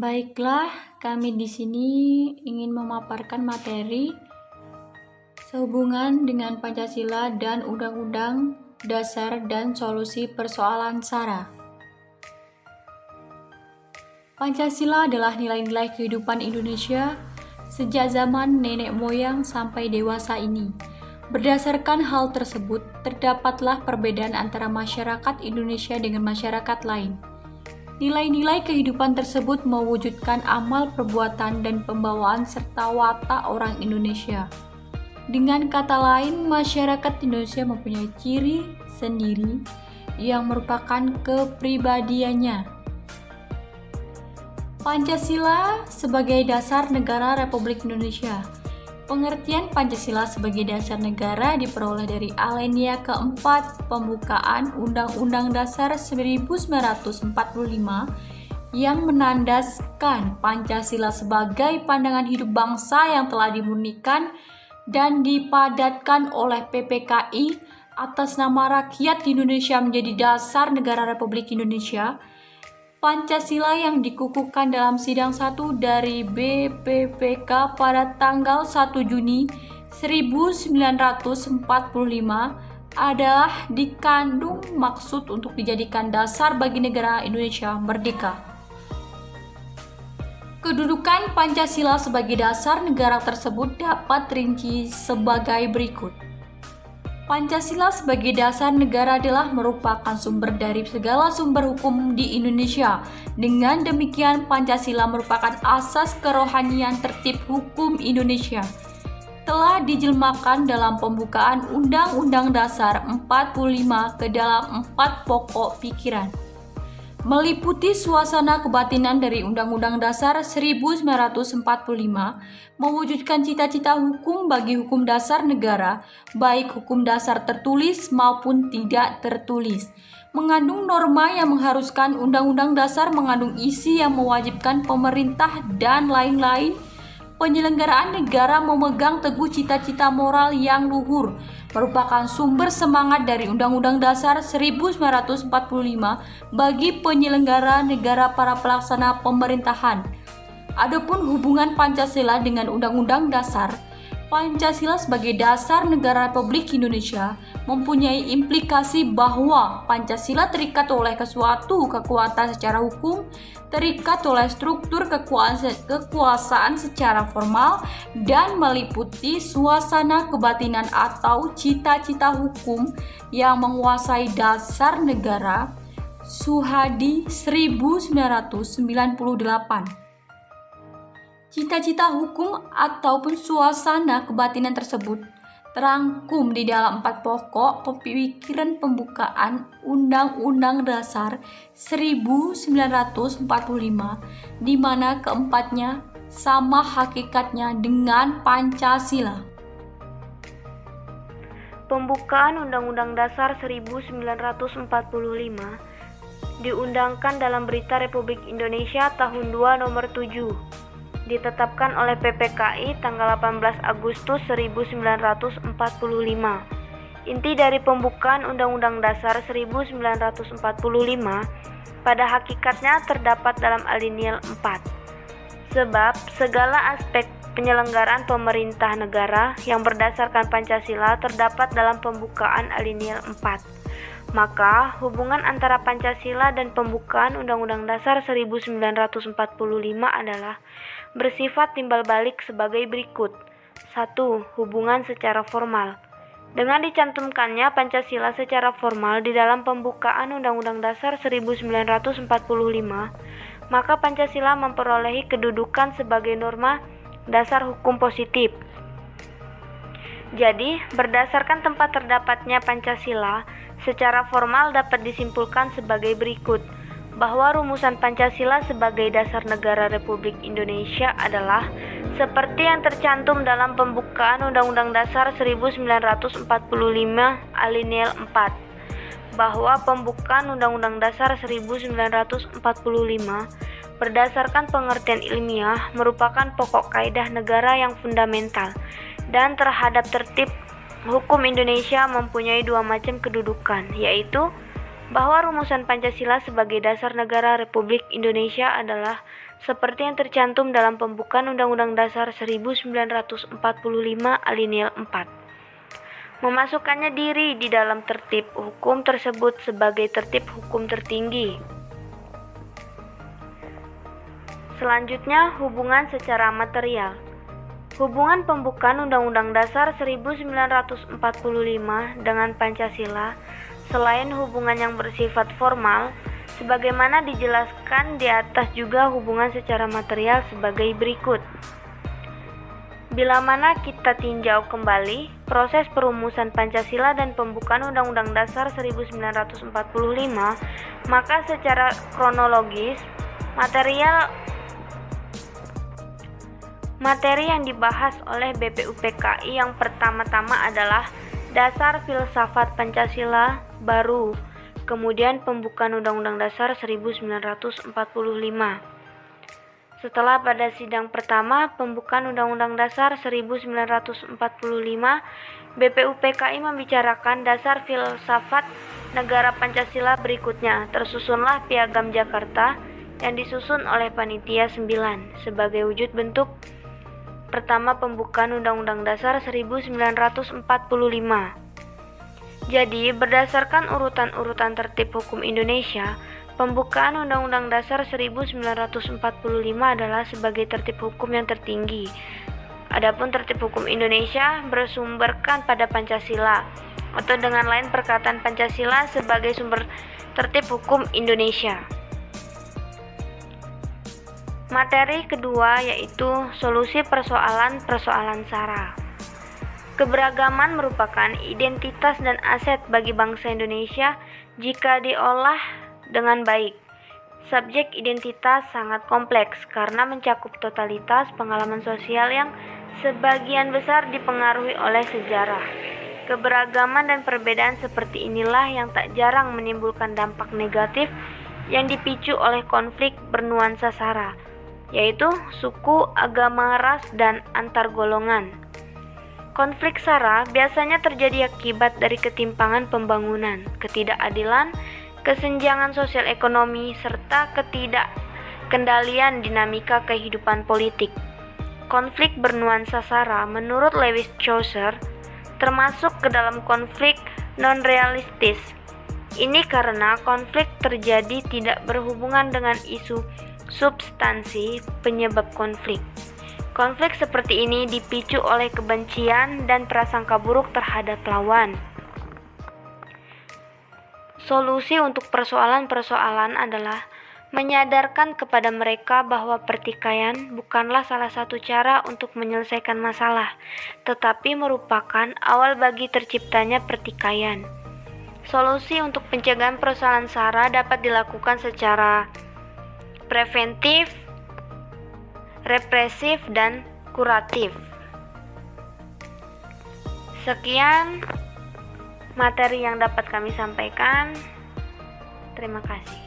Baiklah, kami di sini ingin memaparkan materi sehubungan dengan Pancasila dan Undang-Undang Dasar dan solusi persoalan SARA. Pancasila adalah nilai-nilai kehidupan Indonesia sejak zaman nenek moyang sampai dewasa ini. Berdasarkan hal tersebut, terdapatlah perbedaan antara masyarakat Indonesia dengan masyarakat lain. Nilai-nilai kehidupan tersebut mewujudkan amal perbuatan dan pembawaan serta watak orang Indonesia. Dengan kata lain, masyarakat Indonesia mempunyai ciri sendiri yang merupakan kepribadiannya. Pancasila sebagai dasar negara Republik Indonesia. Pengertian Pancasila sebagai dasar negara diperoleh dari alinea keempat pembukaan Undang-Undang Dasar 1945 yang menandaskan Pancasila sebagai pandangan hidup bangsa yang telah dimurnikan dan dipadatkan oleh PPKI atas nama rakyat Indonesia menjadi dasar negara Republik Indonesia. Pancasila yang dikukuhkan dalam Sidang 1 dari BPPK pada tanggal 1 Juni 1945 adalah dikandung maksud untuk dijadikan dasar bagi negara Indonesia merdeka. Kedudukan Pancasila sebagai dasar negara tersebut dapat rinci sebagai berikut. Pancasila sebagai dasar negara adalah merupakan sumber dari segala sumber hukum di Indonesia. Dengan demikian, Pancasila merupakan asas kerohanian tertib hukum Indonesia. Telah dijelmakan dalam pembukaan Undang-Undang Dasar 45 ke dalam 4 pokok pikiran. Meliputi suasana kebatinan dari Undang-Undang Dasar 1945, mewujudkan cita-cita hukum bagi hukum dasar negara, baik hukum dasar tertulis maupun tidak tertulis. Mengandung norma yang mengharuskan Undang-Undang Dasar mengandung isi yang mewajibkan pemerintah dan lain-lain. Penyelenggaraan negara memegang teguh cita-cita moral yang luhur, merupakan sumber semangat dari Undang-Undang Dasar 1945 bagi penyelenggara negara para pelaksana pemerintahan. Adapun hubungan Pancasila dengan Undang-Undang Dasar, Pancasila sebagai dasar negara Republik Indonesia mempunyai implikasi bahwa Pancasila terikat oleh suatu kekuatan secara hukum, terikat oleh struktur kekuasaan secara formal, dan meliputi suasana kebatinan atau cita-cita hukum yang menguasai dasar negara. Suhadi 1998. Cita-cita hukum ataupun suasana kebatinan tersebut terangkum di dalam 4 pokok pemikiran pembukaan Undang-Undang Dasar 1945, di mana keempatnya sama hakikatnya dengan Pancasila. Pembukaan Undang-Undang Dasar 1945 diundangkan dalam Berita Republik Indonesia Tahun 2 Nomor 7. Ditetapkan oleh PPKI tanggal 18 Agustus 1945. Inti dari pembukaan Undang-Undang Dasar 1945 pada hakikatnya terdapat dalam alinea 4. Sebab segala aspek penyelenggaraan pemerintah negara yang berdasarkan Pancasila terdapat dalam pembukaan alinea 4. Maka hubungan antara Pancasila dan pembukaan Undang-Undang Dasar 1945 adalah bersifat timbal balik sebagai berikut. 1. Hubungan secara formal. Dengan dicantumkannya Pancasila secara formal di dalam pembukaan Undang-Undang Dasar 1945, maka Pancasila memperolehi kedudukan sebagai norma dasar hukum positif. Jadi, berdasarkan tempat terdapatnya Pancasila, secara formal dapat disimpulkan sebagai berikut, bahwa rumusan Pancasila sebagai dasar negara Republik Indonesia adalah seperti yang tercantum dalam pembukaan Undang-Undang Dasar 1945 alinea 4, bahwa pembukaan Undang-Undang Dasar 1945 berdasarkan pengertian ilmiah merupakan pokok kaidah negara yang fundamental, dan terhadap tertib hukum Indonesia mempunyai 2 macam kedudukan, yaitu bahwa rumusan Pancasila sebagai dasar negara Republik Indonesia adalah seperti yang tercantum dalam pembukaan Undang-Undang Dasar 1945 Alinea 4. Memasukkannya diri di dalam tertib hukum tersebut sebagai tertib hukum tertinggi. Selanjutnya, hubungan secara material. Hubungan pembukaan Undang-Undang Dasar 1945 dengan Pancasila, selain hubungan yang bersifat formal, sebagaimana dijelaskan di atas, juga hubungan secara material sebagai berikut. Bila mana kita tinjau kembali proses perumusan Pancasila dan pembukaan Undang-Undang Dasar 1945, maka secara kronologis, materi yang dibahas oleh BPUPKI yang pertama-tama adalah dasar filsafat Pancasila baru, kemudian pembukaan Undang-Undang Dasar 1945. Setelah pada sidang pertama pembukaan Undang-Undang Dasar 1945, BPUPKI membicarakan dasar filsafat negara Pancasila berikutnya. Tersusunlah Piagam Jakarta yang disusun oleh Panitia 9 sebagai wujud bentuk pertama pembukaan Undang-Undang Dasar 1945. Jadi, berdasarkan urutan-urutan tertib hukum Indonesia, pembukaan Undang-Undang Dasar 1945 adalah sebagai tertib hukum yang tertinggi. Adapun tertib hukum Indonesia bersumberkan pada Pancasila, atau dengan lain perkataan Pancasila sebagai sumber tertib hukum Indonesia. Materi kedua yaitu solusi persoalan-persoalan SARA. Keberagaman merupakan identitas dan aset bagi bangsa Indonesia jika diolah dengan baik. Subjek identitas sangat kompleks karena mencakup totalitas pengalaman sosial yang sebagian besar dipengaruhi oleh sejarah. Keberagaman dan perbedaan seperti inilah yang tak jarang menimbulkan dampak negatif yang dipicu oleh konflik bernuansa SARA, yaitu suku, agama, ras, dan antar golongan. Konflik SARA biasanya terjadi akibat dari ketimpangan pembangunan, ketidakadilan, kesenjangan sosial ekonomi, serta ketidakkendalian dinamika kehidupan politik. Konflik bernuansa SARA menurut Lewis Chaucer termasuk ke dalam konflik non-realistis. Ini karena konflik terjadi tidak berhubungan dengan isu substansi penyebab konflik. Konflik seperti ini dipicu oleh kebencian dan prasangka buruk terhadap lawan. Solusi untuk persoalan-persoalan adalah menyadarkan kepada mereka bahwa pertikaian bukanlah salah satu cara untuk menyelesaikan masalah, tetapi merupakan awal bagi terciptanya pertikaian. Solusi untuk pencegahan persoalan SARA dapat dilakukan secara preventif, represif, dan kuratif. Sekian materi yang dapat kami sampaikan. Terima kasih.